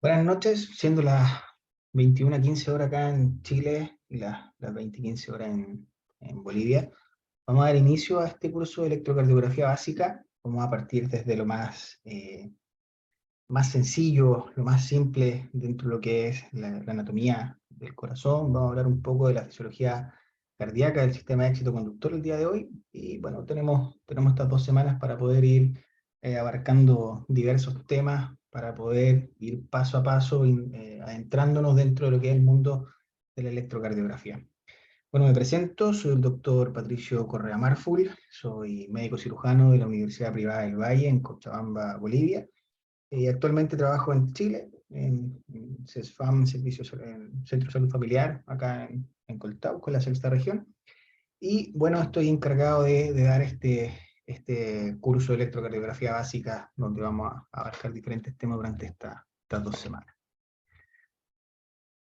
Buenas noches, siendo las 21:15 horas acá en Chile y las 20:15 horas en Bolivia, vamos a dar inicio a este curso de electrocardiografía básica. Vamos a partir desde lo más sencillo, lo más simple dentro de lo que es la anatomía del corazón. Vamos a hablar un poco de la fisiología cardíaca del sistema de éxito conductor el día de hoy. Y bueno, tenemos estas 2 semanas para poder ir abarcando diversos temas, para poder ir paso a paso, adentrándonos dentro de lo que es el mundo de la electrocardiografía. Bueno, me presento, soy el doctor Patricio Correa Marful, soy médico cirujano de la Universidad Privada del Valle en Cochabamba, Bolivia. Actualmente trabajo en Chile, en CESFAM, en Centro de Salud Familiar, acá en Coltauco, en la sexta región. Y bueno, estoy encargado de dar este curso de electrocardiografía básica, donde vamos a abarcar diferentes temas durante estas 2 semanas.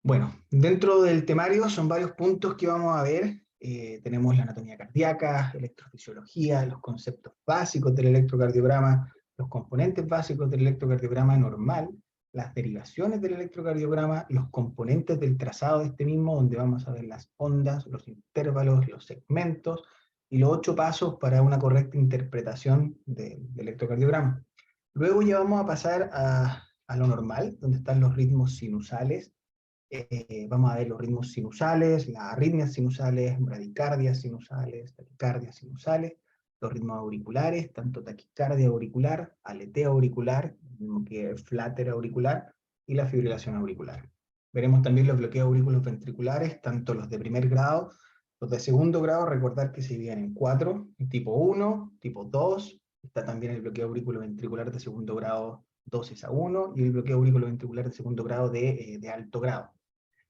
Bueno, dentro del temario son varios puntos que vamos a ver. Tenemos la anatomía cardíaca, electrofisiología, los conceptos básicos del electrocardiograma, los componentes básicos del electrocardiograma normal, las derivaciones del electrocardiograma, los componentes del trazado de este mismo, donde vamos a ver las ondas, los intervalos, los segmentos, y los 8 pasos para una correcta interpretación del electrocardiograma. Luego ya vamos a pasar a lo normal, donde están los ritmos sinusales. Vamos a ver los ritmos sinusales, las arritmias sinusales, bradicardias sinusales, taquicardias sinusales, los ritmos auriculares, tanto taquicardia auricular, aleteo auricular, mismo que flutter auricular, y la fibrilación auricular. Veremos también los bloqueos aurículos ventriculares, tanto los de primer grado, los de segundo grado. Recordar que se dividen en 4, tipo 1, tipo 2, está también el bloqueo aurículo ventricular de segundo grado 2-1, y el bloqueo aurículo ventricular de segundo grado de alto grado.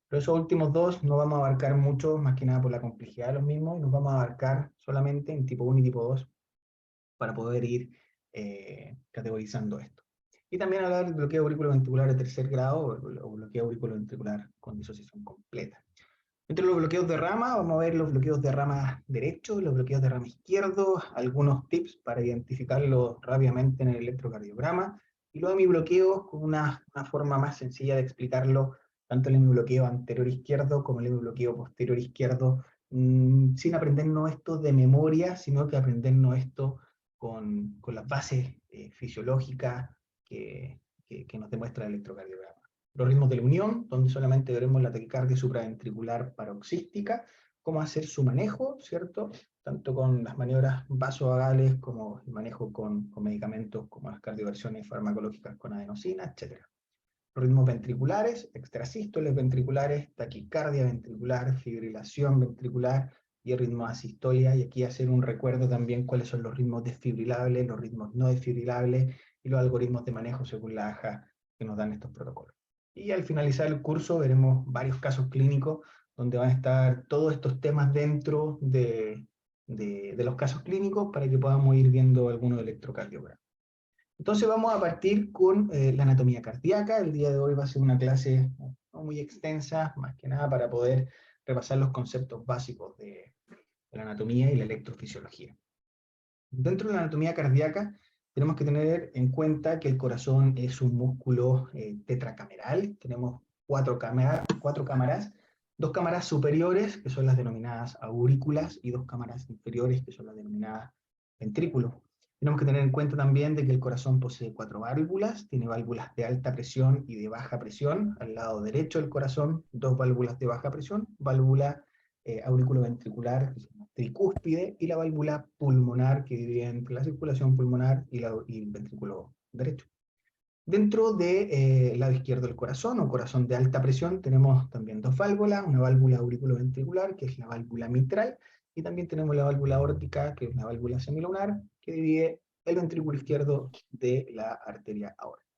Pero esos últimos dos no vamos a abarcar mucho, más que nada por la complejidad de los mismos, y nos vamos a abarcar solamente en tipo 1 y tipo 2 para poder ir categorizando esto. Y también hablar del bloqueo auriculoventricular de tercer grado o bloqueo auriculoventricular con disociación completa. Entre los bloqueos de rama, vamos a ver los bloqueos de rama derecho, los bloqueos de rama izquierdo, algunos tips para identificarlos rápidamente en el electrocardiograma, y los hemibloqueos con una forma más sencilla de explicarlo, tanto el hemibloqueo anterior izquierdo como el hemibloqueo posterior izquierdo, sin aprendernos esto de memoria, sino que aprendernos esto con las bases fisiológicas que nos demuestra el electrocardiograma. Los ritmos de la unión, donde solamente veremos la taquicardia supraventricular paroxística, cómo hacer su manejo, ¿cierto? Tanto con las maniobras vasovagales como el manejo con medicamentos como las cardioversiones farmacológicas con adenosina, etc. Los ritmos ventriculares, extrasístoles ventriculares, taquicardia ventricular, fibrilación ventricular y el ritmo de asistolia. Y aquí hacer un recuerdo también cuáles son los ritmos desfibrilables, los ritmos no desfibrilables y los algoritmos de manejo según la AJA que nos dan estos protocolos. Y al finalizar el curso veremos varios casos clínicos donde van a estar todos estos temas dentro de los casos clínicos para que podamos ir viendo algunos electrocardiogramas. Entonces vamos a partir con la anatomía cardíaca. El día de hoy va a ser una clase no muy extensa, más que nada para poder repasar los conceptos básicos de la anatomía y la electrofisiología. Dentro de la anatomía cardíaca tenemos que tener en cuenta que el corazón es un músculo tetracameral. Tenemos cuatro cámaras, 2 cámaras superiores, que son las denominadas aurículas, y 2 cámaras inferiores, que son las denominadas ventrículos. Tenemos que tener en cuenta también de que el corazón posee 4 válvulas, tiene válvulas de alta presión y de baja presión. Al lado derecho del corazón, 2 válvulas de baja presión, válvula auriculoventricular tricúspide, y la válvula pulmonar, que divide entre la circulación pulmonar y el ventrículo derecho. Dentro del lado izquierdo del corazón, o corazón de alta presión, tenemos también 2 válvulas, una válvula auriculoventricular, que es la válvula mitral, y también tenemos la válvula aórtica, que es la válvula semilunar, que divide el ventrículo izquierdo de la arteria aórtica.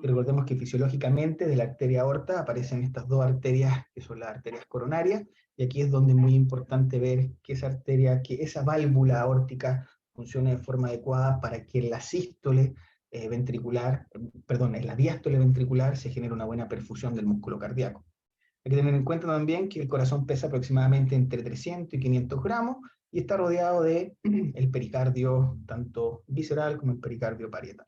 Y recordemos que fisiológicamente de la arteria aorta aparecen estas 2 arterias, que son las arterias coronarias, y aquí es donde es muy importante ver que esa arteria, que esa válvula aórtica funcione de forma adecuada para que en la sístole ventricular, perdón, en la diástole ventricular se genere una buena perfusión del músculo cardíaco. Hay que tener en cuenta también que el corazón pesa aproximadamente entre 300 y 500 gramos y está rodeado de el pericardio, tanto visceral como el pericardio parietal.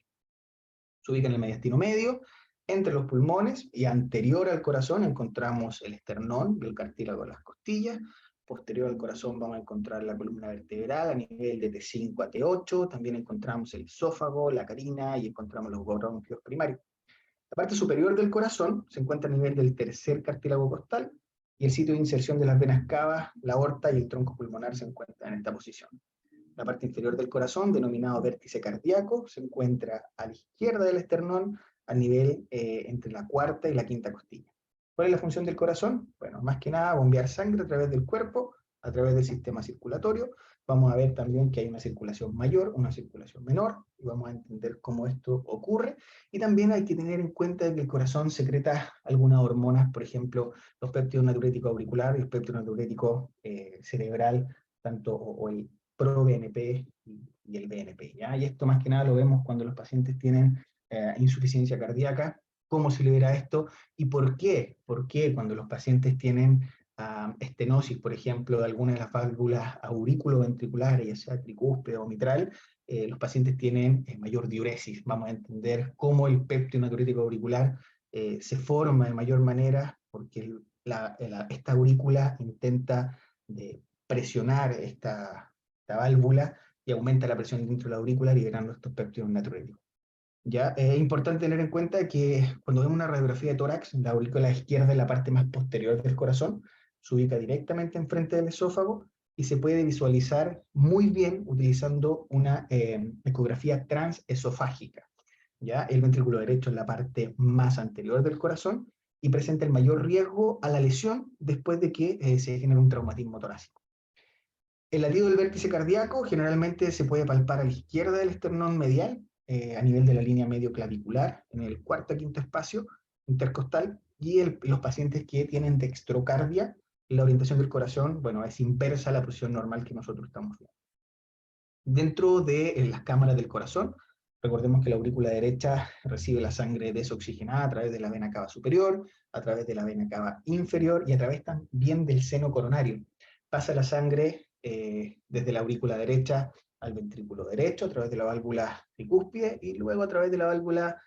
Se ubica en el mediastino medio, Entre los pulmones y anterior al corazón encontramos el esternón y el cartílago de las costillas. Posterior al corazón vamos a encontrar la columna vertebral a nivel de T5 a T8. También encontramos el esófago, la carina y encontramos los bronquios primarios. La parte superior del corazón se encuentra a nivel del tercer cartílago costal y el sitio de inserción de las venas cavas, la aorta y el tronco pulmonar se encuentran en esta posición. La parte inferior del corazón, denominado vértice cardíaco, se encuentra a la izquierda del esternón, a nivel entre la cuarta y la quinta costilla. ¿Cuál es la función del corazón? Bueno, más que nada bombear sangre a través del cuerpo, a través del sistema circulatorio. Vamos a ver también que hay una circulación mayor, una circulación menor, y vamos a entender cómo esto ocurre. Y también hay que tener en cuenta que el corazón secreta algunas hormonas, por ejemplo, los péptidos natriuréticos auriculares, el péptido natriurético cerebral, tanto o el pro-BNP y el BNP, ¿ya? Y esto más que nada lo vemos cuando los pacientes tienen insuficiencia cardíaca, cómo se libera esto y por qué. ¿Por qué cuando los pacientes tienen estenosis, por ejemplo, de alguna de las válvulas aurículo-ventriculares, ya sea tricúspide o mitral, los pacientes tienen mayor diuresis? Vamos a entender cómo el péptido natriurético auricular se forma de mayor manera porque esta aurícula intenta presionar esta válvula y aumenta la presión dentro de la aurícula liberando estos péptidos natriuréticos. Ya, es importante tener en cuenta que cuando vemos una radiografía de tórax, la aurícula izquierda es la parte más posterior del corazón, se ubica directamente enfrente del esófago y se puede visualizar muy bien utilizando una ecografía transesofágica. ¿Ya? El ventrículo derecho es la parte más anterior del corazón y presenta el mayor riesgo a la lesión después de que se genere un traumatismo torácico. El latido del vértice cardíaco generalmente se puede palpar a la izquierda del esternón medial, a nivel de la línea medio clavicular, en el cuarto a quinto espacio intercostal, y los pacientes que tienen dextrocardia, la orientación del corazón, bueno, es inversa a la posición normal que nosotros estamos viendo. Dentro de las cámaras del corazón, recordemos que la aurícula derecha recibe la sangre desoxigenada a través de la vena cava superior, a través de la vena cava inferior y a través también del seno coronario. Pasa la sangre desde la aurícula derecha al ventrículo derecho, a través de la válvula tricúspide, y luego a través de la válvula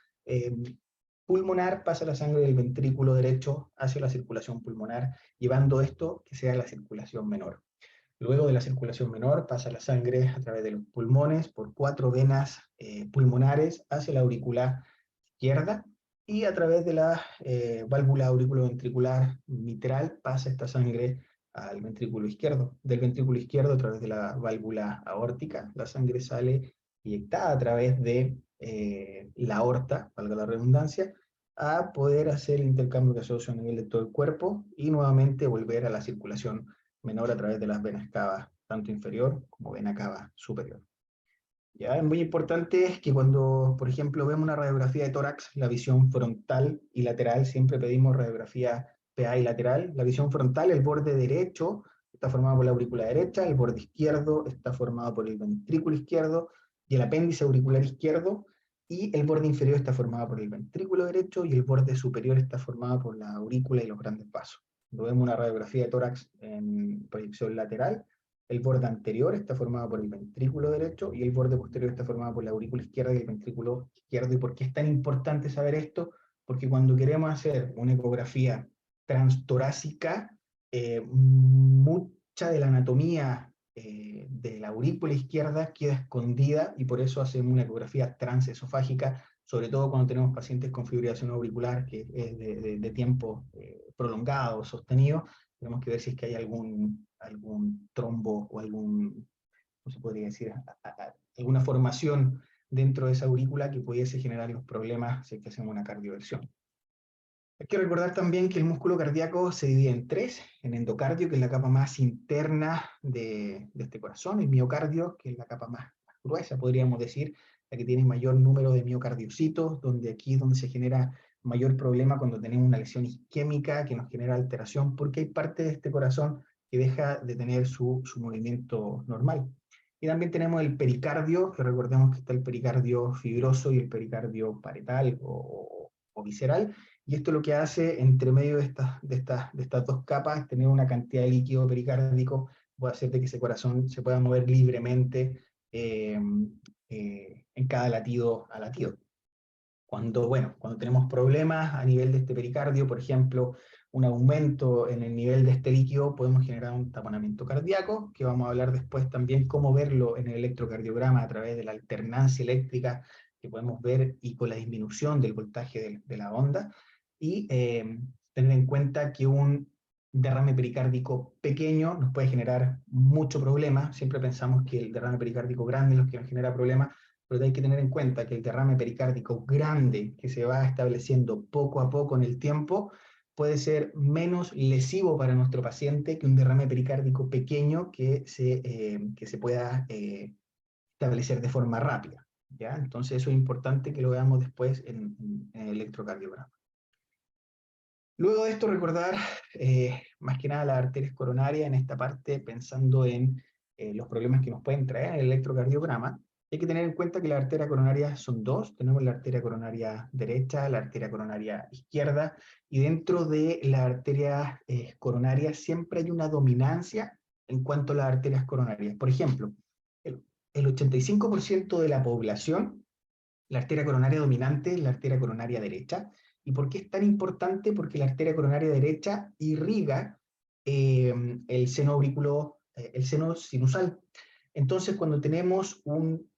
pulmonar pasa la sangre del ventrículo derecho hacia la circulación pulmonar, llevando esto que sea la circulación menor. Luego de la circulación menor pasa la sangre a través de los pulmones por 4 venas pulmonares hacia la aurícula izquierda, y a través de la válvula auriculoventricular mitral pasa esta sangre al ventrículo izquierdo. Del ventrículo izquierdo, a través de la válvula aórtica, la sangre sale inyectada a través de la aorta, valga la redundancia, a poder hacer el intercambio gaseoso a nivel de todo el cuerpo y nuevamente volver a la circulación menor a través de las venas cavas, tanto inferior como vena cava superior. Ya es muy importante que cuando, por ejemplo, vemos una radiografía de tórax, la visión frontal y lateral, siempre pedimos radiografía PA y lateral. La visión frontal, el borde derecho está formado por la aurícula derecha, el borde izquierdo está formado por el ventrículo izquierdo y el apéndice auricular izquierdo, y el borde inferior está formado por el ventrículo derecho y el borde superior está formado por la aurícula y los grandes vasos. Cuando vemos una radiografía de tórax en proyección lateral, el borde anterior está formado por el ventrículo derecho y el borde posterior está formado por la aurícula izquierda y el ventrículo izquierdo. ¿Y por qué es tan importante saber esto? Porque cuando queremos hacer una ecografía transtorácica, mucha de la anatomía de la aurícula izquierda queda escondida, y por eso hacemos una ecografía transesofágica, sobre todo cuando tenemos pacientes con fibrilación auricular que es de tiempo prolongado, sostenido. Tenemos que ver si es que hay algún trombo o algún, ¿cómo se podría decir? Alguna formación dentro de esa aurícula que pudiese generar los problemas si es que hacemos una cardioversión. Hay que recordar también que el músculo cardíaco se divide en tres: en endocardio, que es la capa más interna de este corazón; el miocardio, que es la capa más gruesa, podríamos decir, la que tiene mayor número de miocardiocitos, donde aquí es donde se genera mayor problema cuando tenemos una lesión isquémica que nos genera alteración, porque hay parte de este corazón que deja de tener su movimiento normal. Y también tenemos el pericardio, que recordemos que está el pericardio fibroso y el pericardio paretal o visceral, y esto lo que hace, entre medio de estas dos capas, tener una cantidad de líquido pericárdico, puede hacer de que ese corazón se pueda mover libremente en cada latido a latido. Cuando tenemos problemas a nivel de este pericardio, por ejemplo, un aumento en el nivel de este líquido, podemos generar un taponamiento cardíaco, que vamos a hablar después también cómo verlo en el electrocardiograma a través de la alternancia eléctrica que podemos ver y con la disminución del voltaje de la onda, y tener en cuenta que un derrame pericárdico pequeño nos puede generar mucho problema. Siempre pensamos que el derrame pericárdico grande es lo que nos genera problemas, pero hay que tener en cuenta que el derrame pericárdico grande que se va estableciendo poco a poco en el tiempo puede ser menos lesivo para nuestro paciente que un derrame pericárdico pequeño que se pueda establecer de forma rápida, ¿ya? Entonces eso es importante que lo veamos después en el electrocardiograma. Luego de esto, recordar más que nada las arterias coronarias en esta parte, pensando en los problemas que nos pueden traer en el electrocardiograma. Hay que tener en cuenta que las arterias coronarias son dos. Tenemos la arteria coronaria derecha, la arteria coronaria izquierda, y dentro de las arterias coronarias siempre hay una dominancia en cuanto a las arterias coronarias. Por ejemplo, el 85% de la población, la arteria coronaria dominante es la arteria coronaria derecha. ¿Y por qué es tan importante? Porque la arteria coronaria derecha irriga el seno sinusal. Entonces, cuando tenemos,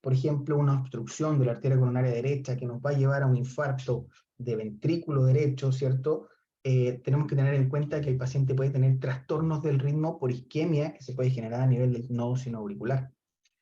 por ejemplo, una obstrucción de la arteria coronaria derecha que nos va a llevar a un infarto de ventrículo derecho, ¿cierto? Tenemos que tener en cuenta que el paciente puede tener trastornos del ritmo por isquemia que se puede generar a nivel del nodo sinoauricular.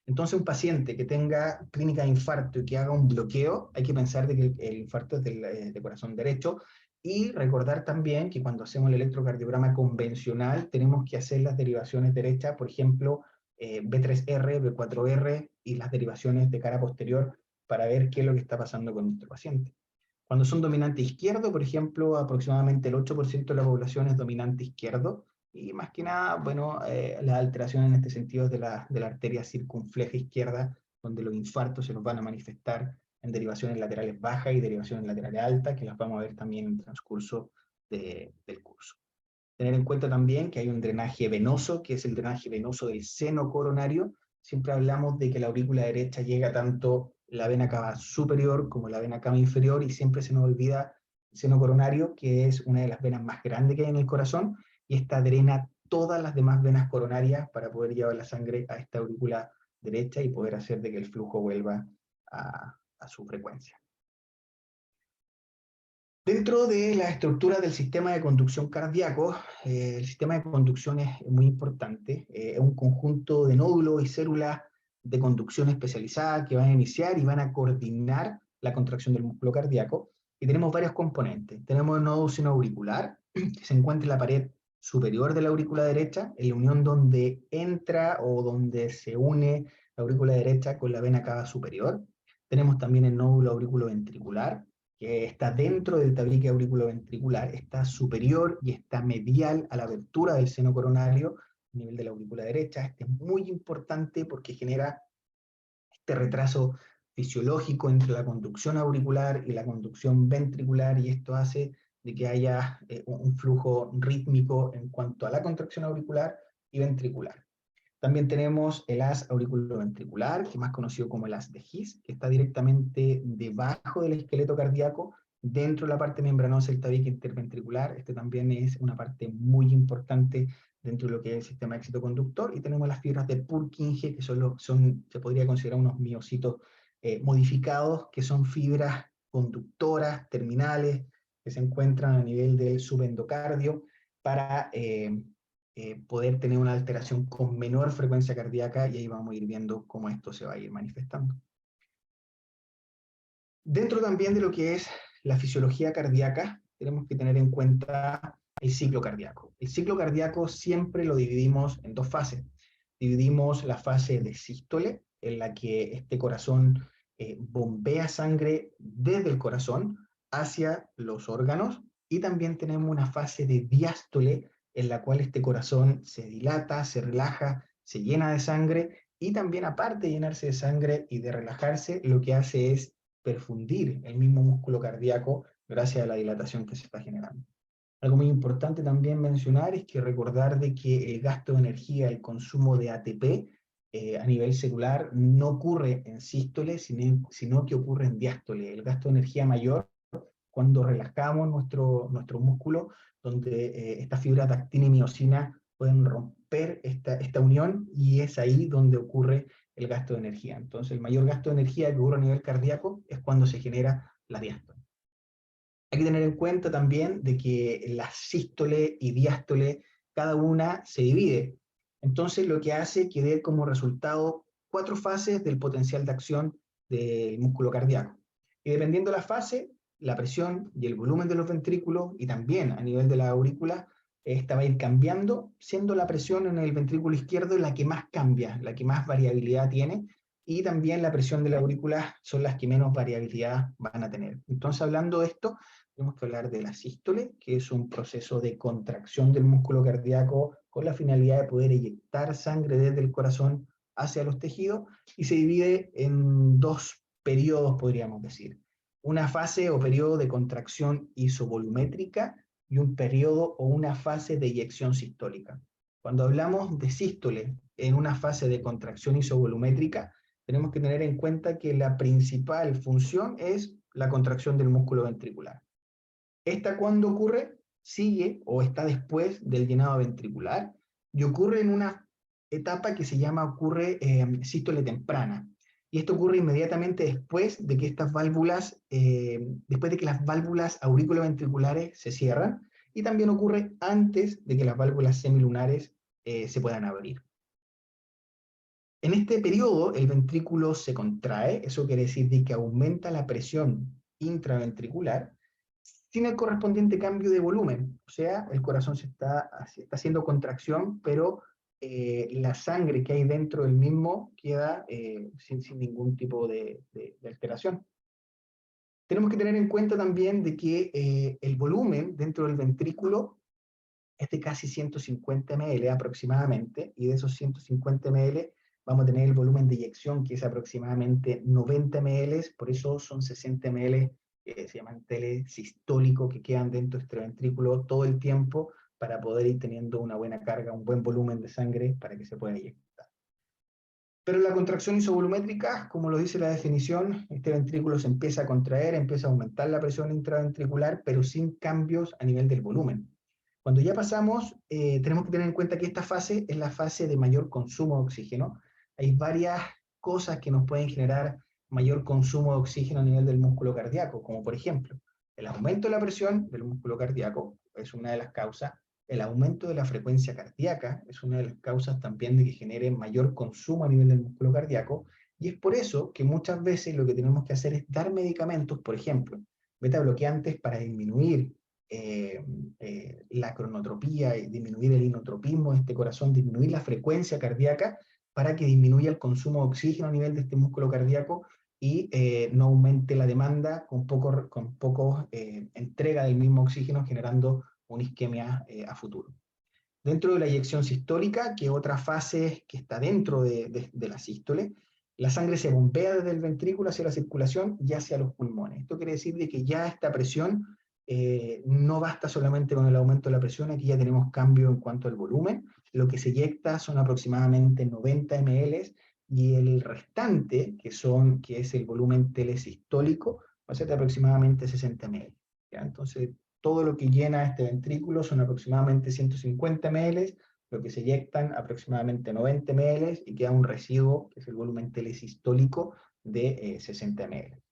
Entonces, un paciente que tenga clínica de infarto y que haga un bloqueo, hay que pensar de que el infarto es de corazón derecho, y recordar también que cuando hacemos el electrocardiograma convencional tenemos que hacer las derivaciones derechas, por ejemplo, B3R, B4R y las derivaciones de cara posterior para ver qué es lo que está pasando con nuestro paciente. Cuando son dominante izquierdo, por ejemplo, aproximadamente el 8% de la población es dominante izquierdo, y más que nada, bueno, las alteraciones en este sentido de la arteria circunfleja izquierda, donde los infartos se nos van a manifestar en derivaciones laterales bajas y derivaciones laterales altas, que las vamos a ver también en el transcurso del curso. Tener en cuenta también que hay un drenaje venoso, que es el drenaje venoso del seno coronario. Siempre hablamos de que la aurícula derecha llega tanto la vena cava superior como la vena cava inferior, y siempre se nos olvida el seno coronario, que es una de las venas más grandes que hay en el corazón, y esta drena todas las demás venas coronarias para poder llevar la sangre a esta aurícula derecha y poder hacer de que el flujo vuelva a su frecuencia. Dentro de la estructura del sistema de conducción cardíaco, el sistema de conducción es muy importante. Es un conjunto de nódulos y células de conducción especializada que van a iniciar y van a coordinar la contracción del músculo cardíaco. Y tenemos varios componentes. Tenemos el nódulo sinoauricular, que se encuentra en la pared superior de la aurícula derecha, en la unión donde entra o donde se une la aurícula derecha con la vena cava superior. Tenemos también el nódulo auriculoventricular, que está dentro del tabique auriculoventricular, está superior y está medial a la abertura del seno coronario a nivel de la aurícula derecha. Este es muy importante porque genera este retraso fisiológico entre la conducción auricular y la conducción ventricular, y esto hace de que haya un flujo rítmico en cuanto a la contracción auricular y ventricular. También tenemos el haz auriculoventricular, que es más conocido como el haz de His, que está directamente debajo del esqueleto cardíaco, dentro de la parte membranosa del tabique interventricular. Este también es una parte muy importante dentro de lo que es el sistema excitoconductor. Y tenemos las fibras de Purkinje, que se podría considerar unos miocitos modificados, que son fibras conductoras terminales que se encuentran a nivel del subendocardio para poder tener una alteración con menor frecuencia cardíaca, y ahí vamos a ir viendo cómo esto se va a ir manifestando. Dentro también de lo que es la fisiología cardíaca, tenemos que tener en cuenta el ciclo cardíaco. El ciclo cardíaco siempre lo dividimos en dos fases. Dividimos la fase de sístole, en la que este corazón bombea sangre desde el corazón hacia los órganos, y también tenemos una fase de diástole, en la cual este corazón se dilata, se relaja, se llena de sangre, y también, aparte de llenarse de sangre y de relajarse, lo que hace es perfundir el mismo músculo cardíaco gracias a la dilatación que se está generando. Algo muy importante también mencionar es que recordar de que el gasto de energía, el consumo de ATP, a nivel celular no ocurre en sístole, sino que ocurre en diástole. El gasto de energía mayor cuando relajamos nuestro músculo, donde estas fibras de actina y miosina pueden romper esta unión, y es ahí donde ocurre el gasto de energía. Entonces, el mayor gasto de energía que ocurre a nivel cardíaco es cuando se genera la diástole. Hay que tener en cuenta también de que la sístole y diástole, cada una se divide. Entonces, lo que hace que dé como resultado 4 fases del potencial de acción del músculo cardíaco. Y dependiendo de la fase, la presión y el volumen de los ventrículos, y también a nivel de la aurícula, esta va a ir cambiando, siendo la presión en el ventrículo izquierdo la que más cambia, la que más variabilidad tiene, y también la presión de la aurícula son las que menos variabilidad van a tener. Entonces, hablando de esto, tenemos que hablar de la sístole, que es un proceso de contracción del músculo cardíaco con la finalidad de poder eyectar sangre desde el corazón hacia los tejidos, y se divide en 2 periodos, podríamos decir. Una fase o periodo de contracción isovolumétrica y un periodo o una fase de eyección sistólica. Cuando hablamos de sístole en una fase de contracción isovolumétrica, tenemos que tener en cuenta que la principal función es la contracción del músculo ventricular. Esta, cuando ocurre, sigue o está después del llenado ventricular, y ocurre en una etapa que se llama sístole temprana. Y esto ocurre inmediatamente después de que estas válvulas, después de que las válvulas auriculoventriculares se cierran, y también ocurre antes de que las válvulas semilunares se puedan abrir. En este periodo el ventrículo se contrae, eso quiere decir de que aumenta la presión intraventricular, sin el correspondiente cambio de volumen. O sea, el corazón está haciendo contracción, pero la sangre que hay dentro del mismo queda sin ningún tipo de alteración. Tenemos que tener en cuenta también de que el volumen dentro del ventrículo es de casi 150 ml aproximadamente, y de esos 150 ml vamos a tener el volumen de eyección, que es aproximadamente 90 ml, por eso son 60 ml, se llaman telesistólico, que quedan dentro de este ventrículo todo el tiempo para poder ir teniendo una buena carga, un buen volumen de sangre para que se pueda eyectar. Pero la contracción isovolumétrica, como lo dice la definición, este ventrículo se empieza a contraer, empieza a aumentar la presión intraventricular, pero sin cambios a nivel del volumen. Cuando ya pasamos, tenemos que tener en cuenta que esta fase es la fase de mayor consumo de oxígeno. Hay varias cosas que nos pueden generar mayor consumo de oxígeno a nivel del músculo cardíaco, como por ejemplo, el aumento de la presión del músculo cardíaco es una de las causas. El aumento de la frecuencia cardíaca es una de las causas también de que genere mayor consumo a nivel del músculo cardíaco, y es por eso que muchas veces lo que tenemos que hacer es dar medicamentos, por ejemplo, beta bloqueantes para disminuir la cronotropía y disminuir el inotropismo de este corazón, disminuir la frecuencia cardíaca para que disminuya el consumo de oxígeno a nivel de este músculo cardíaco, y no aumente la demanda con poco entrega del mismo oxígeno, generando una isquemia a futuro. Dentro de la eyección sistólica, que es otra fase que está dentro de la sístole, la sangre se bombea desde el ventrículo hacia la circulación y hacia los pulmones. Esto quiere decir de que ya esta presión no basta solamente con el aumento de la presión, aquí ya tenemos cambio en cuanto al volumen. Lo que se eyecta son aproximadamente 90 ml, y el restante, que es el volumen telesistólico, va a ser de aproximadamente 60 ml. ¿Ya? Entonces, todo lo que llena este ventrículo son aproximadamente 150 ml, lo que se eyectan aproximadamente 90 ml, y queda un residuo, que es el volumen telesistólico, de 60 ml.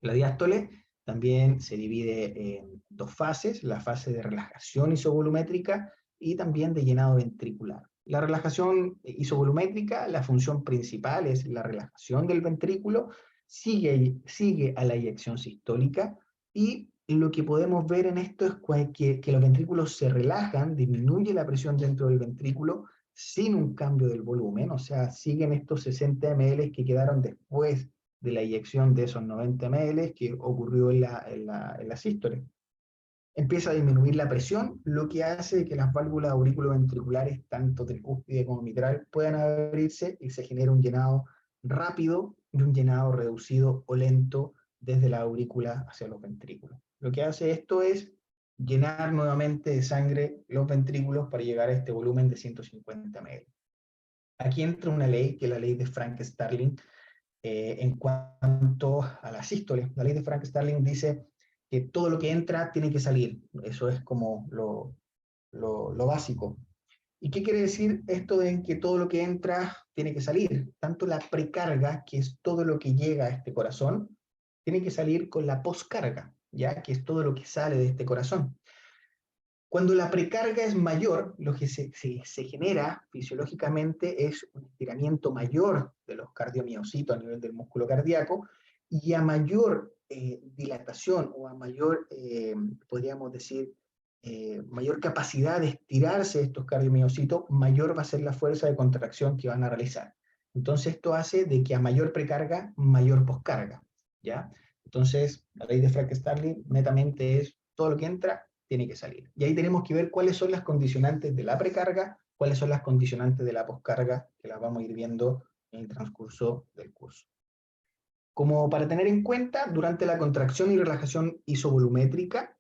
La diástole también se divide en 2 fases, la fase de relajación isovolumétrica y también de llenado ventricular. La relajación isovolumétrica, la función principal es la relajación del ventrículo, sigue a la eyección sistólica, y lo que podemos ver en esto es que los ventrículos se relajan, disminuye la presión dentro del ventrículo sin un cambio del volumen, o sea, siguen estos 60 ml que quedaron después de la eyección de esos 90 ml que ocurrió en la sístole. Empieza a disminuir la presión, lo que hace que las válvulas auriculoventriculares, tanto tricúspide como mitral, puedan abrirse, y se genera un llenado rápido y un llenado reducido o lento desde la aurícula hacia los ventrículos. Lo que hace esto es llenar nuevamente de sangre los ventrículos para llegar a este volumen de 150 ml. Aquí entra una ley, que es la ley de Frank-Starling, en cuanto a la sístole. La ley de Frank-Starling dice que todo lo que entra tiene que salir. Eso es como lo básico. ¿Y qué quiere decir esto de que todo lo que entra tiene que salir? Tanto la precarga, que es todo lo que llega a este corazón, tiene que salir con la poscarga, ¿ya? Que es todo lo que sale de este corazón. Cuando la precarga es mayor, lo que se genera fisiológicamente es un estiramiento mayor de los cardiomiocitos a nivel del músculo cardíaco, y a mayor dilatación o a mayor, podríamos decir, mayor capacidad de estirarse estos cardiomiocitos, mayor va a ser la fuerza de contracción que van a realizar. Entonces esto hace de que a mayor precarga, mayor poscarga, ¿ya? Entonces la ley de Frank-Starling netamente es todo lo que entra tiene que salir. Y ahí tenemos que ver cuáles son las condicionantes de la precarga, cuáles son las condicionantes de la poscarga, que las vamos a ir viendo en el transcurso del curso. Como para tener en cuenta, durante la contracción y relajación isovolumétrica,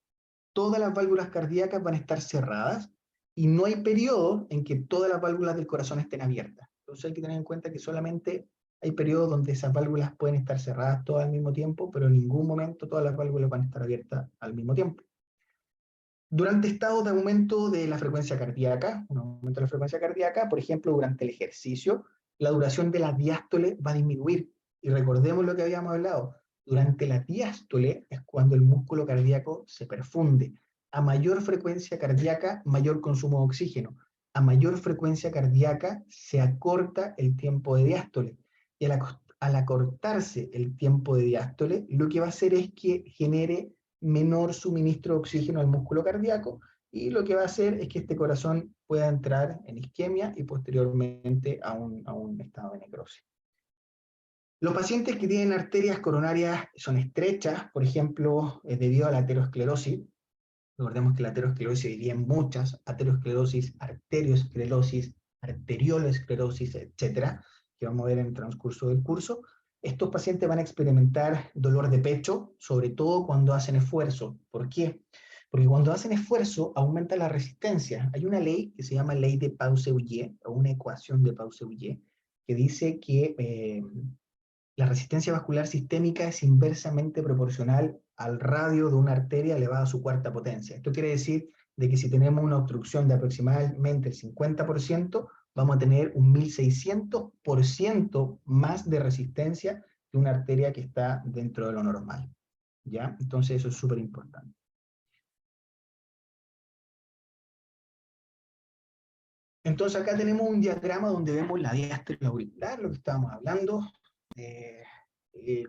todas las válvulas cardíacas van a estar cerradas y no hay periodo en que todas las válvulas del corazón estén abiertas. Entonces hay que tener en cuenta que solamente hay periodos donde esas válvulas pueden estar cerradas todas al mismo tiempo, pero en ningún momento todas las válvulas van a estar abiertas al mismo tiempo. Durante estados de aumento de la frecuencia cardíaca, un aumento de la frecuencia cardíaca, por ejemplo, durante el ejercicio, la duración de la diástole va a disminuir. Y recordemos lo que habíamos hablado, durante la diástole es cuando el músculo cardíaco se perfunde. A mayor frecuencia cardíaca, mayor consumo de oxígeno. A mayor frecuencia cardíaca se acorta el tiempo de diástole. Y al acortarse el tiempo de diástole, lo que va a hacer es que genere menor suministro de oxígeno al músculo cardíaco, y lo que va a hacer es que este corazón pueda entrar en isquemia y posteriormente a un estado de necrosis. Los pacientes que tienen arterias coronarias son estrechas, por ejemplo, debido a la aterosclerosis. Recordemos que la aterosclerosis se divide en muchas: aterosclerosis, arteriosclerosis, arteriolosclerosis, etcétera, que vamos a ver en el transcurso del curso. Estos pacientes van a experimentar dolor de pecho, sobre todo cuando hacen esfuerzo. ¿Por qué? Porque cuando hacen esfuerzo aumenta la resistencia. Hay una ley que se llama ley de Pau-Seullier, o una ecuación de Pau-Seullier, que dice que la resistencia vascular sistémica es inversamente proporcional al radio de una arteria elevado a su cuarta potencia. Esto quiere decir de que si tenemos una obstrucción de aproximadamente el 50%, vamos a tener un 1600% más de resistencia que una arteria que está dentro de lo normal, ¿ya? Entonces eso es súper importante. Entonces acá tenemos un diagrama donde vemos la diástole auricular, lo que estábamos hablando. Eh,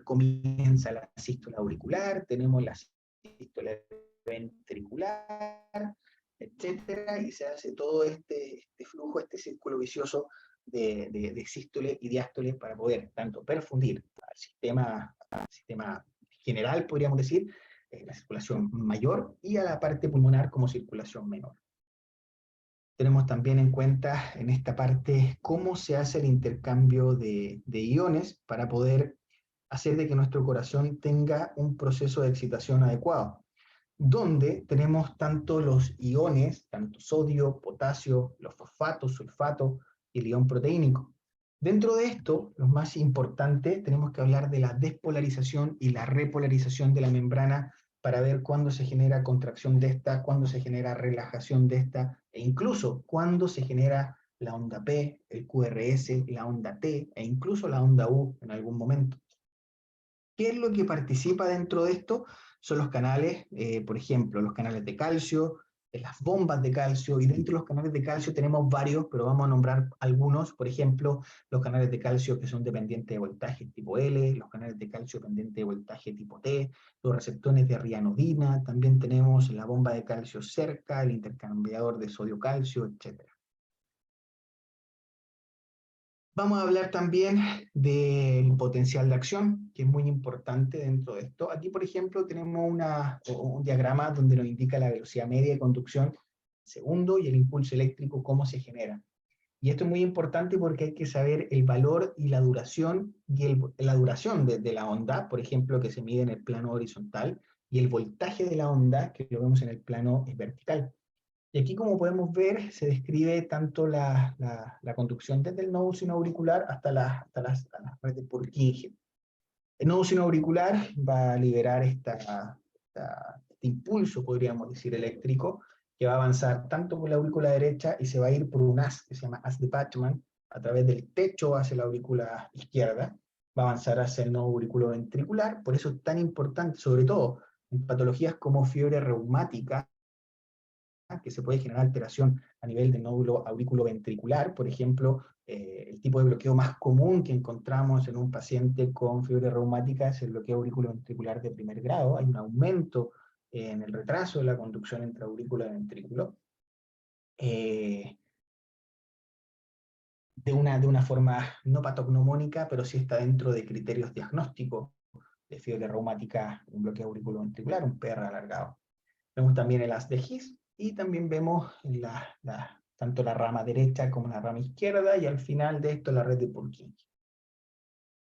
Comienza la sístole auricular, tenemos la sístole ventricular, etcétera, y se hace todo este flujo, este círculo vicioso de sístole y diástole para poder tanto perfundir al sistema general, podríamos decir, la circulación mayor, y a la parte pulmonar como circulación menor. Tenemos también en cuenta en esta parte cómo se hace el intercambio de iones para poder hacer de que nuestro corazón tenga un proceso de excitación adecuado, donde tenemos tanto los iones, tanto sodio, potasio, los fosfatos, sulfato y el ion proteínico. Dentro de esto, los más importantes, tenemos que hablar de la despolarización y la repolarización de la membrana para ver cuándo se genera contracción de esta, cuándo se genera relajación de esta, e incluso cuándo se genera la onda P, el QRS, la onda T, e incluso la onda U en algún momento. ¿Qué es lo que participa dentro de esto? Son los canales, por ejemplo, los canales de calcio, las bombas de calcio, y dentro de los canales de calcio tenemos varios, pero vamos a nombrar algunos. Por ejemplo, los canales de calcio que son dependientes de voltaje tipo L, los canales de calcio dependientes de voltaje tipo T, los receptores de rianodina, también tenemos la bomba de calcio cerca, el intercambiador de sodio-calcio, etc. Vamos a hablar también del potencial de acción, que es muy importante dentro de esto. Aquí, por ejemplo, tenemos un diagrama donde nos indica la velocidad media de conducción segundo y el impulso eléctrico, cómo se genera. Y esto es muy importante porque hay que saber el valor y la duración, la duración de la onda, por ejemplo, que se mide en el plano horizontal, y el voltaje de la onda, que lo vemos en el plano vertical. Y aquí, como podemos ver, se describe tanto la conducción desde el nodo sinoauricular hasta las redes de Purkinje. El nodo sinoauricular va a liberar este impulso, podríamos decir, eléctrico, que va a avanzar tanto por la aurícula derecha y se va a ir por un haz que se llama haz de Bachmann, a través del techo hacia la aurícula izquierda, va a avanzar hacia el nodo auriculoventricular. Por eso es tan importante, sobre todo en patologías como fiebre reumática, que se puede generar alteración a nivel del nódulo auriculoventricular. Por ejemplo, el tipo de bloqueo más común que encontramos en un paciente con fiebre reumática es el bloqueo auriculoventricular de primer grado. Hay un aumento en el retraso de la conducción entre aurícula y ventrículo, de una forma no patognomónica, pero sí está dentro de criterios diagnósticos de fiebre reumática, un bloqueo auriculoventricular, un PR alargado. Vemos también el haz de His, y también vemos tanto la rama derecha como la rama izquierda, y al final de esto la red de Purkinje.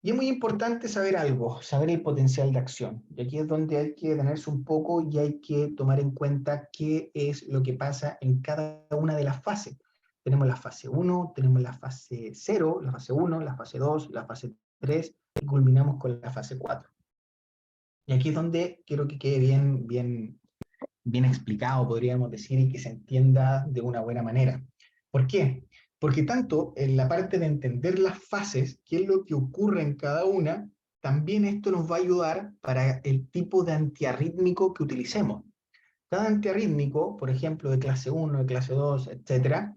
Y es muy importante saber algo, saber el potencial de acción. Y aquí es donde hay que detenerse un poco y hay que tomar en cuenta qué es lo que pasa en cada una de las fases. Tenemos la fase 1, tenemos la fase 0, la fase 1, la fase 2, la fase 3, y culminamos con la fase 4. Y aquí es donde quiero que quede bien explicado, podríamos decir, y que se entienda de una buena manera. ¿Por qué? Porque tanto en la parte de entender las fases, qué es lo que ocurre en cada una, también esto nos va a ayudar para el tipo de antiarrítmico que utilicemos. Cada antiarrítmico, por ejemplo, de clase 1, de clase 2, etc.,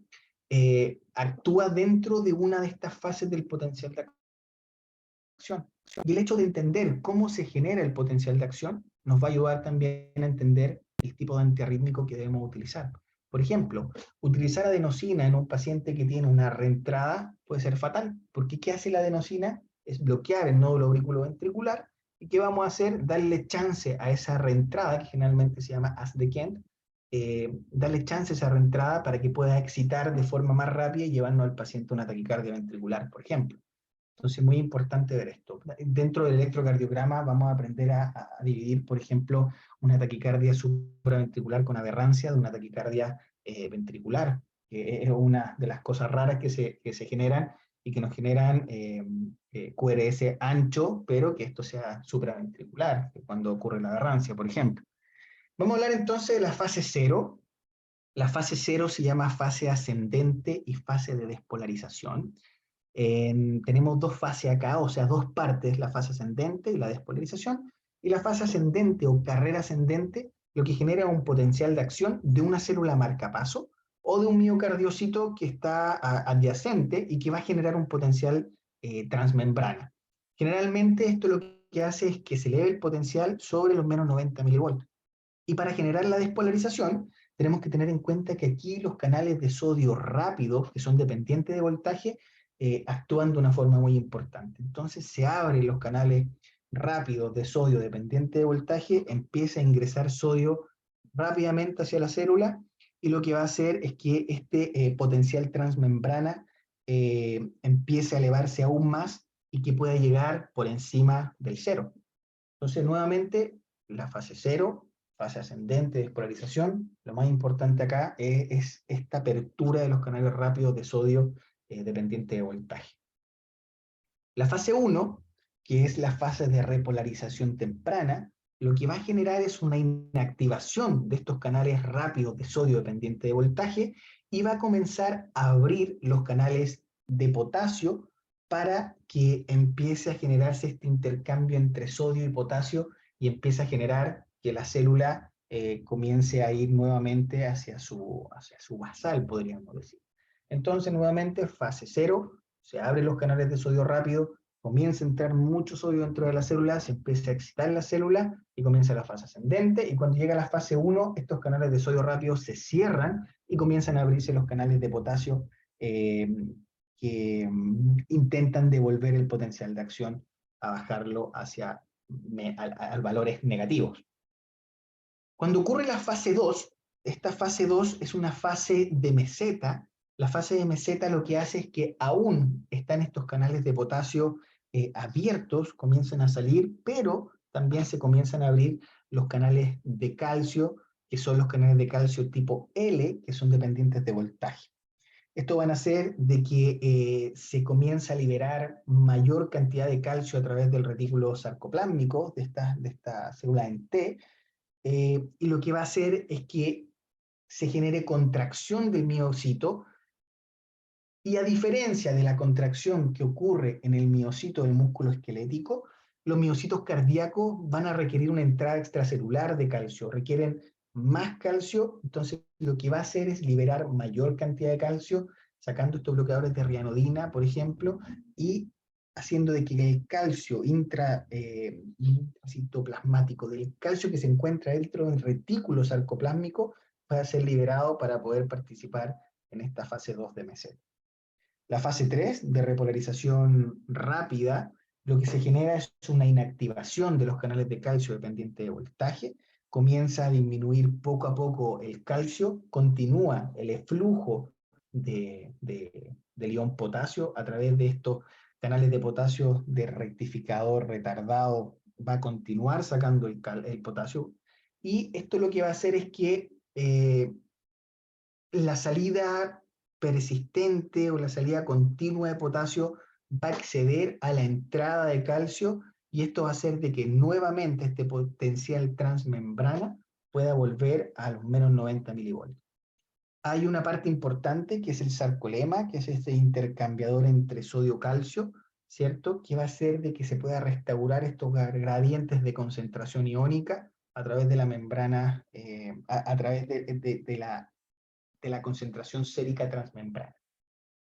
actúa dentro de una de estas fases del potencial de acción. Y el hecho de entender cómo se genera el potencial de acción nos va a ayudar también a entender el tipo de antiarrítmico que debemos utilizar. Por ejemplo, utilizar adenosina en un paciente que tiene una reentrada puede ser fatal, porque ¿qué hace la adenosina? Es bloquear el nódulo auriculoventricular. ¿Y qué vamos a hacer? Darle chance a esa reentrada, que generalmente se llama as de Kent, darle chance a esa reentrada para que pueda excitar de forma más rápida y llevarnos al paciente a una taquicardia ventricular, por ejemplo. Entonces, muy importante ver esto. Dentro del electrocardiograma vamos a aprender a dividir, por ejemplo, una taquicardia supraventricular con aberrancia de una taquicardia ventricular, que es una de las cosas raras que se generan y que nos generan QRS ancho, pero que esto sea supraventricular, cuando ocurre la aberrancia, por ejemplo. Vamos a hablar entonces de la fase 0. La fase 0 se llama fase ascendente y fase de despolarización. Tenemos dos fases acá, o sea, dos partes, la fase ascendente y la despolarización. Y la fase ascendente o carrera ascendente lo que genera un potencial de acción de una célula marcapaso o de un miocardiocito que está adyacente y que va a generar un potencial transmembrana. Generalmente esto lo que hace es que se eleve el potencial sobre los menos 90 milivolts. Y para generar la despolarización, tenemos que tener en cuenta que aquí los canales de sodio rápido, que son dependientes de voltaje, actúan de una forma muy importante. Entonces se abren los canales rápidos de sodio dependiente de voltaje, empieza a ingresar sodio rápidamente hacia la célula, y lo que va a hacer es que este potencial transmembrana empiece a elevarse aún más y que pueda llegar por encima del cero. Entonces, nuevamente, la fase 0, fase ascendente, despolarización, lo más importante acá es esta apertura de los canales rápidos de sodio dependiente de voltaje. La fase 1, que es la fase de repolarización temprana, lo que va a generar es una inactivación de estos canales rápidos de sodio dependiente de voltaje, y va a comenzar a abrir los canales de potasio para que empiece a generarse este intercambio entre sodio y potasio y empiece a generar que la célula comience a ir nuevamente hacia su basal, podríamos decir. Entonces, nuevamente, fase 0, se abren los canales de sodio rápido, comienza a entrar mucho sodio dentro de la célula, se empieza a excitar la célula y comienza la fase ascendente, y cuando llega la fase 1, estos canales de sodio rápido se cierran y comienzan a abrirse los canales de potasio que intentan devolver el potencial de acción, a bajarlo hacia valores negativos. Cuando ocurre la fase 2, esta fase 2 es una fase de meseta. La fase de meseta lo que hace es que aún están estos canales de potasio abiertos, comienzan a salir, pero también se comienzan a abrir los canales de calcio que son los canales de calcio tipo L, que son dependientes de voltaje. Esto van a hacer de que se comience a liberar mayor cantidad de calcio a través del retículo sarcoplásmico de esta célula en T, y lo que va a hacer es que se genere contracción del miocito, y a diferencia de la contracción que ocurre en el miocito del músculo esquelético, los miocitos cardíacos van a requerir una entrada extracelular de calcio, requieren más calcio, entonces lo que va a hacer es liberar mayor cantidad de calcio, sacando estos bloqueadores de rianodina, por ejemplo, y haciendo de que el calcio intracitoplasmático, del calcio que se encuentra dentro del retículo sarcoplásmico, pueda ser liberado para poder participar en esta fase 2 de meseta. La fase 3 de repolarización rápida, lo que se genera es una inactivación de los canales de calcio dependiente de voltaje, comienza a disminuir poco a poco el calcio, continúa el eflujo del ion potasio a través de estos canales de potasio de rectificador retardado, va a continuar sacando el potasio, y esto lo que va a hacer es que la salida persistente o la salida continua de potasio va a exceder a la entrada de calcio, y esto va a hacer de que nuevamente este potencial transmembrana pueda volver a los menos 90 milivoltios. Hay una parte importante que es el sarcolema, que es este intercambiador entre sodio-calcio, ¿cierto? Que va a hacer de que se pueda restaurar estos gradientes de concentración iónica a través de la membrana, a través de la concentración sérica transmembrana.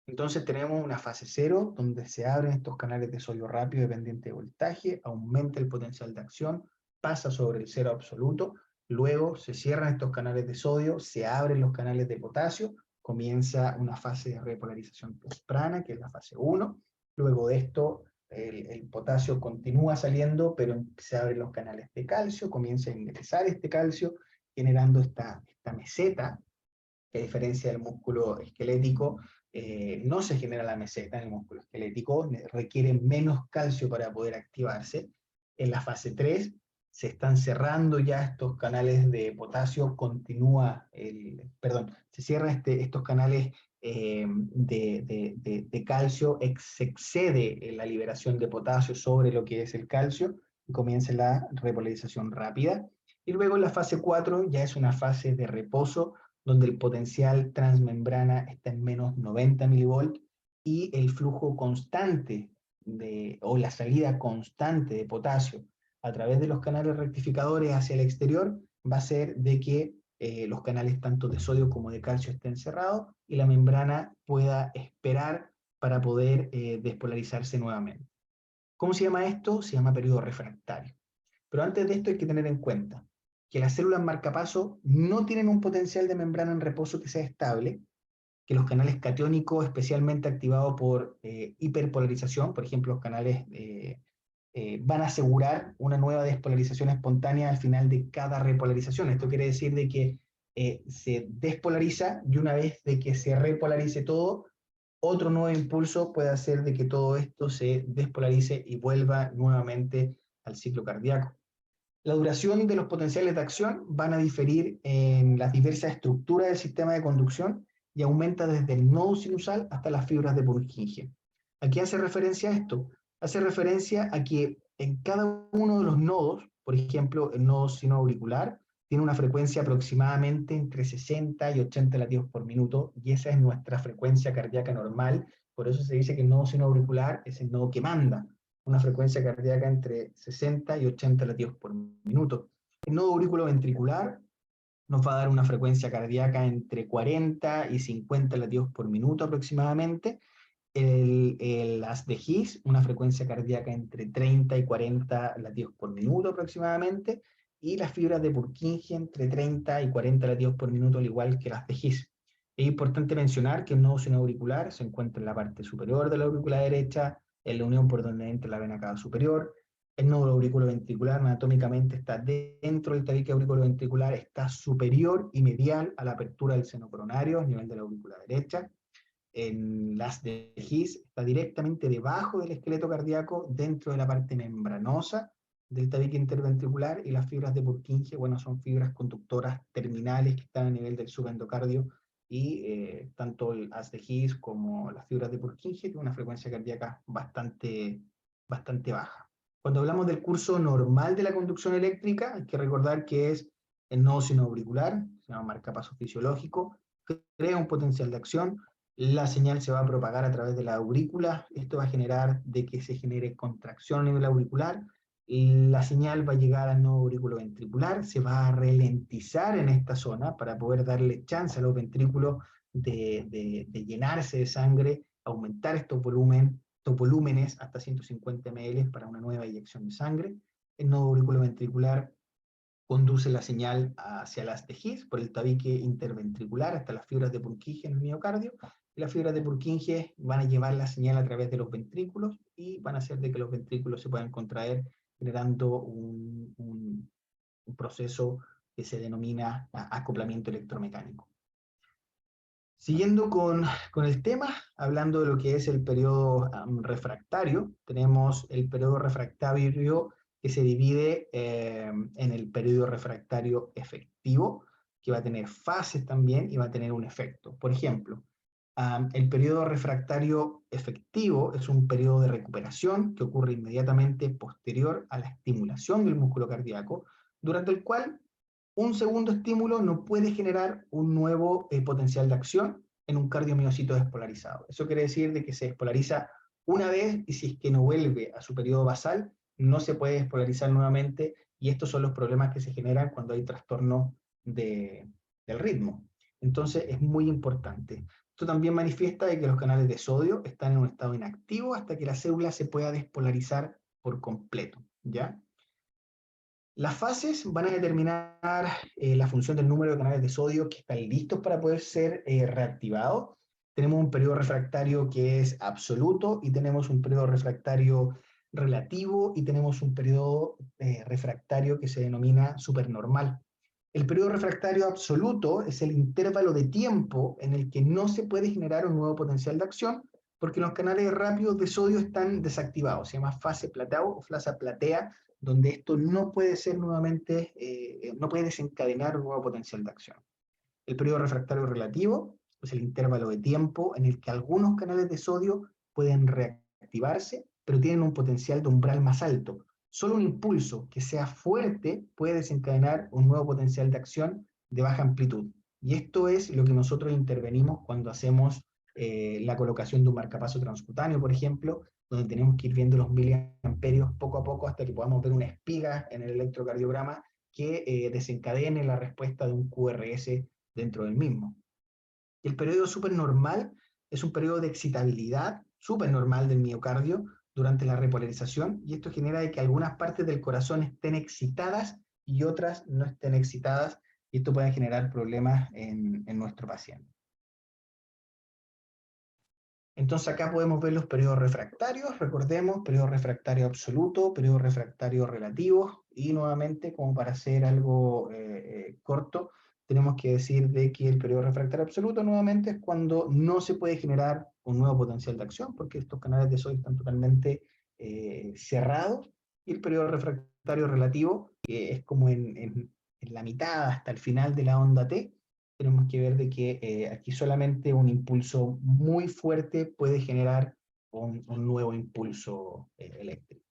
Entonces tenemos una fase 0, donde se abren estos canales de sodio rápido dependiente de voltaje, aumenta el potencial de acción, pasa sobre el cero absoluto, luego se cierran estos canales de sodio, se abren los canales de potasio, comienza una fase de repolarización temprana, que es la fase 1, luego de esto el potasio continúa saliendo, pero se abren los canales de calcio, comienza a ingresar este calcio, generando esta meseta, que a diferencia del músculo esquelético, no se genera la meseta en el músculo esquelético, requiere menos calcio para poder activarse. En la fase 3 se están cerrando ya estos canales de potasio, se cierran estos canales de calcio, se excede la liberación de potasio sobre lo que es el calcio, y comienza la repolarización rápida. Y luego en la fase 4 ya es una fase de reposo, donde el potencial transmembrana está en menos 90 milivolts, y el flujo constante o la salida constante de potasio a través de los canales rectificadores hacia el exterior va a ser de que los canales tanto de sodio como de calcio estén cerrados y la membrana pueda esperar para poder despolarizarse nuevamente. ¿Cómo se llama esto? Se llama periodo refractario. Pero antes de esto hay que tener en cuenta que las células marcapaso no tienen un potencial de membrana en reposo que sea estable, que los canales catiónicos, especialmente activados por hiperpolarización, por ejemplo, los canales van a asegurar una nueva despolarización espontánea al final de cada repolarización. Esto quiere decir de que se despolariza, y una vez de que se repolarice todo, otro nuevo impulso puede hacer de que todo esto se despolarice y vuelva nuevamente al ciclo cardíaco. La duración de los potenciales de acción van a diferir en las diversas estructuras del sistema de conducción, y aumenta desde el nodo sinusal hasta las fibras de Purkinje. ¿A qué hace referencia esto? Hace referencia a que en cada uno de los nodos, por ejemplo, el nodo sinoauricular, tiene una frecuencia aproximadamente entre 60 y 80 latidos por minuto, y esa es nuestra frecuencia cardíaca normal. Por eso se dice que el nodo sinoauricular es el nodo que manda, una frecuencia cardíaca entre 60 y 80 latidos por minuto. El nodo auriculoventricular nos va a dar una frecuencia cardíaca entre 40 y 50 latidos por minuto aproximadamente. El haz de His, una frecuencia cardíaca entre 30 y 40 latidos por minuto aproximadamente, y las fibras de Purkinje entre 30 y 40 latidos por minuto, al igual que las de His. Es importante mencionar que el nodo sinoauricular se encuentra en la parte superior de la aurícula derecha, en la unión por donde entra la vena cava superior. El nodo auriculoventricular anatómicamente está dentro del tabique auriculoventricular, está superior y medial a la apertura del seno coronario, a nivel de la aurícula derecha. En las de His está directamente debajo del esqueleto cardíaco, dentro de la parte membranosa del tabique interventricular, y las fibras de Purkinje, bueno, son fibras conductoras terminales que están a nivel del subendocardio, y tanto el haz de His como las fibras de Purkinje tienen una frecuencia cardíaca bastante baja. Cuando hablamos del curso normal de la conducción eléctrica, hay que recordar que es el nodo sinoauricular, se llama marcapaso fisiológico, crea un potencial de acción, la señal se va a propagar a través de la aurícula, esto va a generar de que se genere contracción a nivel auricular, y la señal va a llegar al nodo auriculoventricular, se va a ralentizar en esta zona para poder darle chance a los ventrículos de llenarse de sangre, aumentar estos volúmenes hasta 150 ml para una nueva eyección de sangre. El nodo auriculoventricular conduce la señal hacia las de His por el tabique interventricular hasta las fibras de Purkinje en el miocardio, y las fibras de Purkinje van a llevar la señal a través de los ventrículos y van a hacer de que los ventrículos se puedan contraer, generando un proceso que se denomina acoplamiento electromecánico. Siguiendo con el tema, hablando de lo que es el periodo refractario, tenemos el periodo refractario que se divide en el periodo refractario efectivo, que va a tener fases también y va a tener un efecto. Por ejemplo, el periodo refractario efectivo es un periodo de recuperación que ocurre inmediatamente posterior a la estimulación del músculo cardíaco, durante el cual un segundo estímulo no puede generar un nuevo potencial de acción en un cardiomiocito despolarizado. Eso quiere decir de que se despolariza una vez, y si es que no vuelve a su periodo basal, no se puede despolarizar nuevamente, y estos son los problemas que se generan cuando hay trastorno del ritmo. Entonces es muy importante. Esto también manifiesta de que los canales de sodio están en un estado inactivo hasta que la célula se pueda despolarizar por completo, ¿ya? Las fases van a determinar la función del número de canales de sodio que están listos para poder ser reactivados. Tenemos un periodo refractario que es absoluto, y tenemos un periodo refractario relativo, y tenemos un periodo refractario que se denomina supernormal. El periodo refractario absoluto es el intervalo de tiempo en el que no se puede generar un nuevo potencial de acción, porque los canales rápidos de sodio están desactivados. Se llama fase plateado o fase platea, donde esto no puede ser nuevamente, no puede desencadenar un nuevo potencial de acción. El periodo refractario relativo es el intervalo de tiempo en el que algunos canales de sodio pueden reactivarse, pero tienen un potencial de umbral más alto. Solo un impulso que sea fuerte puede desencadenar un nuevo potencial de acción de baja amplitud. Y esto es lo que nosotros intervenimos cuando hacemos la colocación de un marcapaso transcutáneo, por ejemplo, donde tenemos que ir viendo los miliamperios poco a poco hasta que podamos ver una espiga en el electrocardiograma que desencadene la respuesta de un QRS dentro del mismo. El periodo supernormal es un periodo de excitabilidad supernormal del miocardio durante la repolarización, y esto genera de que algunas partes del corazón estén excitadas y otras no estén excitadas, y esto puede generar problemas en nuestro paciente. Entonces acá podemos ver los periodos refractarios, recordemos, periodo refractario absoluto, periodo refractario relativo, y nuevamente, como para hacer algo corto, tenemos que decir de que el periodo refractario absoluto nuevamente es cuando no se puede generar un nuevo potencial de acción, porque estos canales de sodio están totalmente cerrados, y el periodo refractario relativo, que es como en la mitad hasta el final de la onda T, tenemos que ver de que aquí solamente un impulso muy fuerte puede generar un nuevo impulso eléctrico.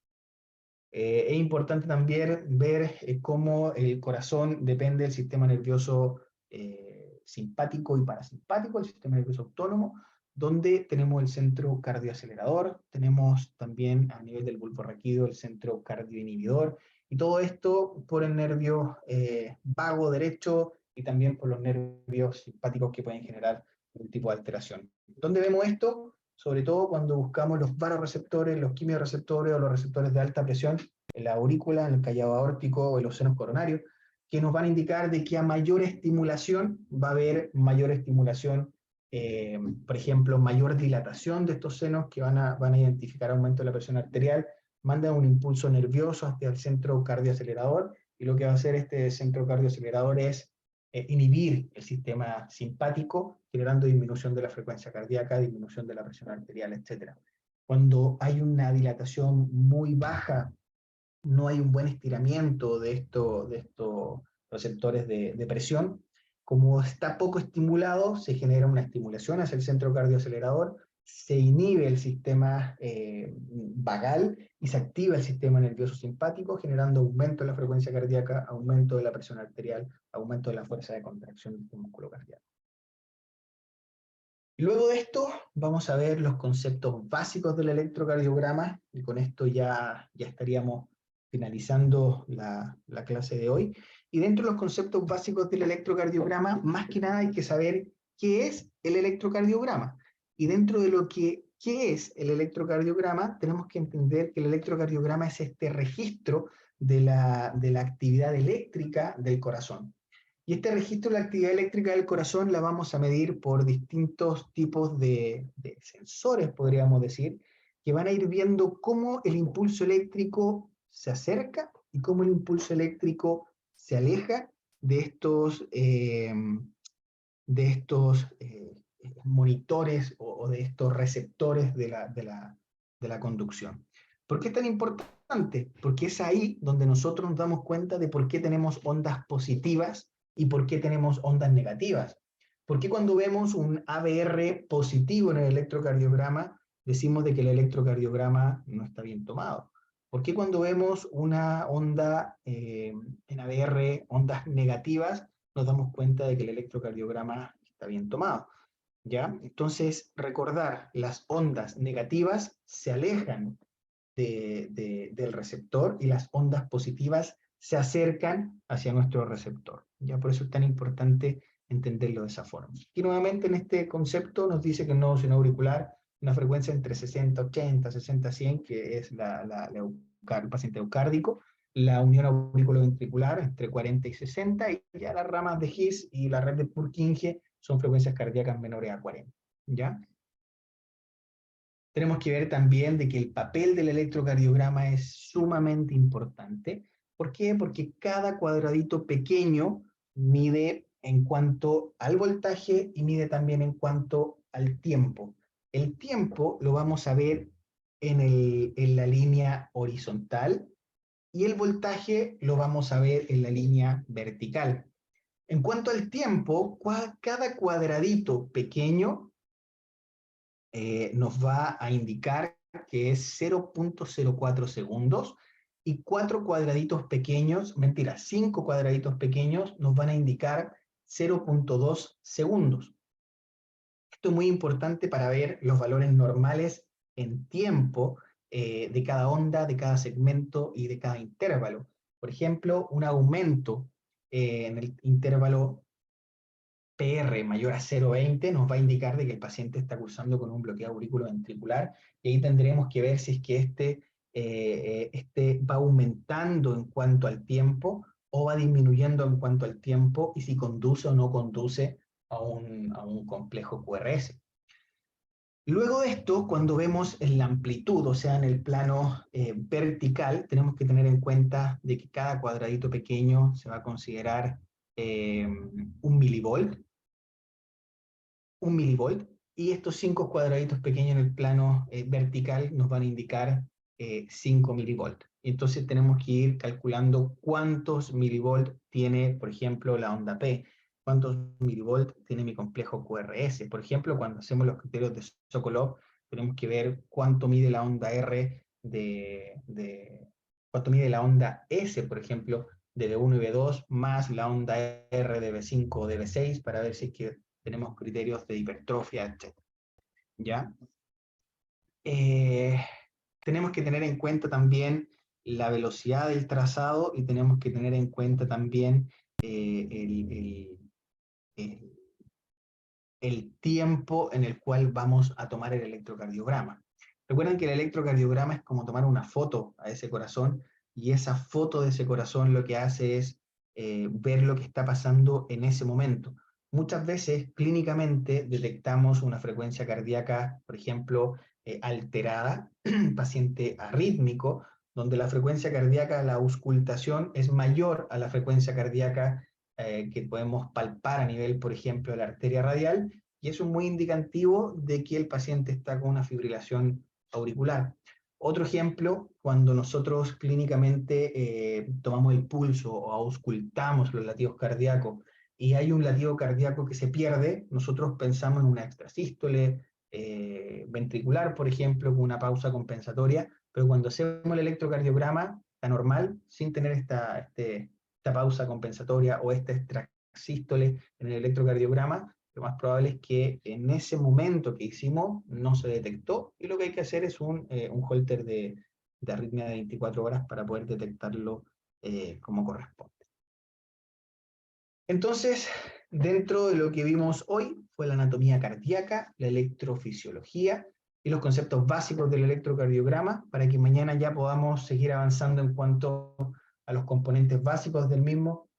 Es importante también ver cómo el corazón depende del sistema nervioso simpático y parasimpático, el sistema nervioso autónomo, donde tenemos el centro cardioacelerador, tenemos también a nivel del bulbo raquídeo el centro cardioinhibidor, y todo esto por el nervio vago derecho y también por los nervios simpáticos que pueden generar un tipo de alteración. ¿Dónde vemos esto? Sobre todo cuando buscamos los vasoreceptores, los quimiorreceptores o los receptores de alta presión en la aurícula, en el callado aórtico o en los senos coronarios, que nos van a indicar de que a mayor estimulación va a haber mayor estimulación, por ejemplo, mayor dilatación de estos senos, que van a identificar aumento de la presión arterial, mandan un impulso nervioso hacia el centro cardioacelerador, y lo que va a hacer este centro cardioacelerador es inhibir el sistema simpático, generando disminución de la frecuencia cardíaca, disminución de la presión arterial, etc. Cuando hay una dilatación muy baja no hay un buen estiramiento de estos receptores de presión. Como está poco estimulado, se genera una estimulación hacia el centro cardioacelerador, se inhibe el sistema vagal y se activa el sistema nervioso simpático, generando aumento de la frecuencia cardíaca, aumento de la presión arterial, aumento de la fuerza de contracción del músculo cardíaco. Y luego de esto vamos a ver los conceptos básicos del electrocardiograma, y con esto ya estaríamos finalizando la clase de hoy. Y dentro de los conceptos básicos del electrocardiograma, más que nada hay que saber qué es el electrocardiograma. Y dentro de lo que ¿qué es el electrocardiograma? Tenemos que entender que el electrocardiograma es este registro de la actividad eléctrica del corazón. Y este registro de la actividad eléctrica del corazón la vamos a medir por distintos tipos de sensores, podríamos decir, que van a ir viendo cómo el impulso eléctrico se acerca y cómo el impulso eléctrico se aleja de estos monitores o de estos receptores de la conducción. ¿Por qué es tan importante? Porque es ahí donde nosotros nos damos cuenta de por qué tenemos ondas positivas y por qué tenemos ondas negativas. ¿Por qué cuando vemos un ABR positivo en el electrocardiograma decimos de que el electrocardiograma no está bien tomado? ¿Por qué cuando vemos una onda en ABR, ondas negativas, nos damos cuenta de que el electrocardiograma está bien tomado? ¿Ya? Entonces, recordar, las ondas negativas se alejan del receptor y las ondas positivas se acercan hacia nuestro receptor. ¿Ya? Por eso es tan importante entenderlo de esa forma. Y nuevamente en este concepto nos dice que el nodo seno auricular, una frecuencia entre 60-80, 60-100, que es el paciente eucárdico, la unión auriculoventricular entre 40 y 60, y ya las ramas de His y la red de Purkinje son frecuencias cardíacas menores a 40. ¿Ya? Tenemos que ver también de que el papel del electrocardiograma es sumamente importante. ¿Por qué? Porque cada cuadradito pequeño mide en cuanto al voltaje y mide también en cuanto al tiempo. El tiempo lo vamos a ver en la línea horizontal y el voltaje lo vamos a ver en la línea vertical. En cuanto al tiempo, cada cuadradito pequeño nos va a indicar que es 0.04 segundos, y 4 cuadraditos pequeños, mentira, 5 cuadraditos pequeños nos van a indicar 0.2 segundos. Esto es muy importante para ver los valores normales en tiempo de cada onda, de cada segmento y de cada intervalo. Por ejemplo, un aumento en el intervalo PR mayor a 0,20 nos va a indicar de que el paciente está cursando con un bloqueo auriculoventricular, y ahí tendremos que ver si es que este va aumentando en cuanto al tiempo o va disminuyendo en cuanto al tiempo, y si conduce o no conduce a un complejo QRS. Luego de esto, cuando vemos en la amplitud, o sea, en el plano vertical, tenemos que tener en cuenta de que cada cuadradito pequeño se va a considerar un milivolt, y estos 5 cuadraditos pequeños en el plano vertical nos van a indicar 5 milivolts. Entonces tenemos que ir calculando cuántos milivolts tiene, por ejemplo, la onda P, cuántos milivolts tiene mi complejo QRS. Por ejemplo, cuando hacemos los criterios de Sokolov, tenemos que ver cuánto mide la onda R cuánto mide la onda S, por ejemplo, de B1 y B2, más la onda R de B5 o de B6, para ver si es que tenemos criterios de hipertrofia, etc. ¿Ya? Tenemos que tener en cuenta también la velocidad del trazado, y tenemos que tener en cuenta también el tiempo en el cual vamos a tomar el electrocardiograma. Recuerden que el electrocardiograma es como tomar una foto a ese corazón, y esa foto de ese corazón lo que hace es ver lo que está pasando en ese momento. Muchas veces clínicamente detectamos una frecuencia cardíaca, por ejemplo, alterada, paciente arrítmico, donde la frecuencia cardíaca, la auscultación es mayor a la frecuencia cardíaca que podemos palpar a nivel, por ejemplo, de la arteria radial, y eso es muy indicativo de que el paciente está con una fibrilación auricular. Otro ejemplo, cuando nosotros clínicamente tomamos el pulso o auscultamos los latidos cardíacos y hay un latido cardíaco que se pierde, nosotros pensamos en una extrasístole ventricular, por ejemplo, con una pausa compensatoria, pero cuando hacemos el electrocardiograma, está normal, sin tener esta pausa compensatoria o esta extrasístole en el electrocardiograma, lo más probable es que en ese momento que hicimos no se detectó y lo que hay que hacer es un holter de arritmia de 24 horas para poder detectarlo como corresponde. Entonces, dentro de lo que vimos hoy fue la anatomía cardíaca, la electrofisiología y los conceptos básicos del electrocardiograma para que mañana ya podamos seguir avanzando en cuanto a los componentes básicos del mismo,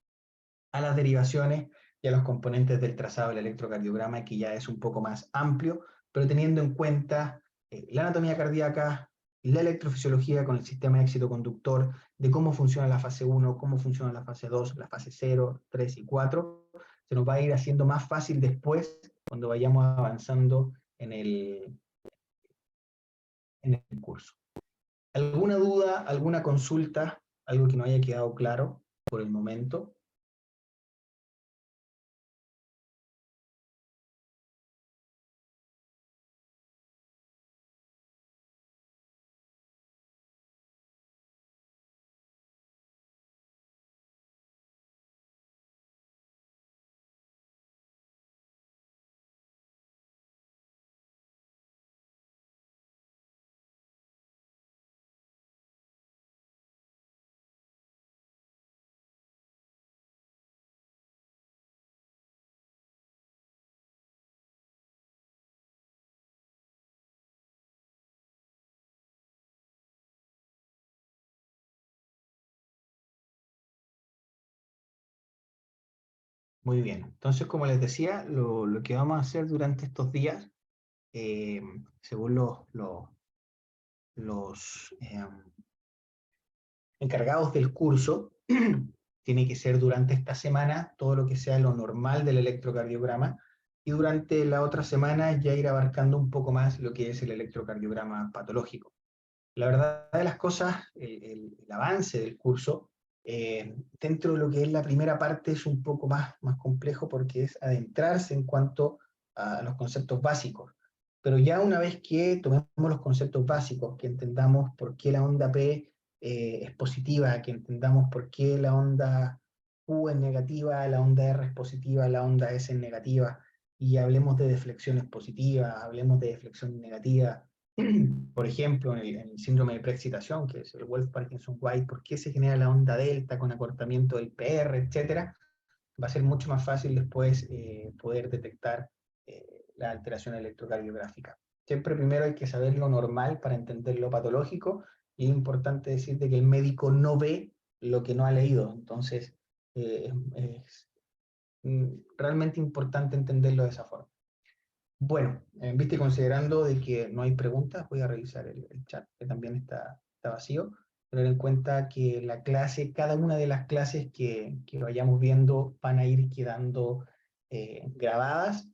a las derivaciones y a los componentes del trazado del electrocardiograma, que ya es un poco más amplio, pero teniendo en cuenta la anatomía cardíaca, la electrofisiología con el sistema de éxito conductor, de cómo funciona la fase 1, cómo funciona la fase 2, la fase 0, 3 y 4, se nos va a ir haciendo más fácil después cuando vayamos avanzando en el curso. ¿Alguna duda, alguna consulta, algo que no haya quedado claro por el momento? Muy bien, entonces como les decía, lo que vamos a hacer durante estos días, según los encargados del curso, tiene que ser durante esta semana todo lo que sea lo normal del electrocardiograma y durante la otra semana ya ir abarcando un poco más lo que es el electrocardiograma patológico. La verdad de las cosas, el avance del curso, dentro de lo que es la primera parte es un poco más complejo porque es adentrarse en cuanto a los conceptos básicos. Pero ya una vez que tomemos los conceptos básicos, que entendamos por qué la onda P es positiva, que entendamos por qué la onda Q es negativa, la onda R es positiva, la onda S es negativa, y hablemos de deflexiones positivas, hablemos de deflexión negativa, por ejemplo, en el síndrome de preexcitación, que es el Wolff-Parkinson-White, por qué se genera la onda delta con acortamiento del PR, etcétera, va a ser mucho más fácil después poder detectar la alteración electrocardiográfica. Siempre primero hay que saber lo normal para entender lo patológico, y es importante decirte que el médico no ve lo que no ha leído, entonces es realmente importante entenderlo de esa forma. Bueno, viste, considerando de que no hay preguntas, voy a revisar el chat, que también está vacío. Tener en cuenta que la clase, cada una de las clases que vayamos viendo van a ir quedando grabadas.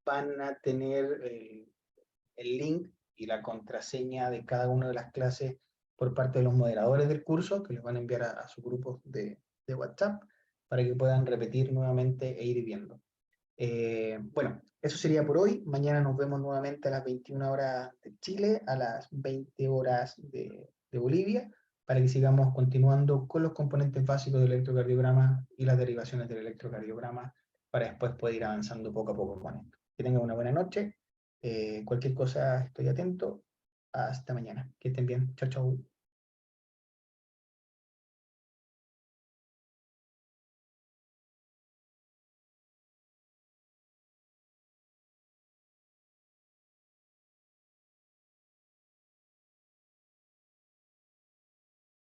Van a tener el link y la contraseña de cada una de las clases por parte de los moderadores del curso, que les van a enviar a sus grupos de WhatsApp para que puedan repetir nuevamente e ir viendo. Bueno, eso sería por hoy. Mañana nos vemos nuevamente a las 21 horas de Chile, a las 20 horas de Bolivia, para que sigamos continuando con los componentes básicos del electrocardiograma y las derivaciones del electrocardiograma, para después poder ir avanzando poco a poco con esto. Que tengan una buena noche. Cualquier cosa estoy atento. Hasta mañana. Que estén bien. Chao, chao.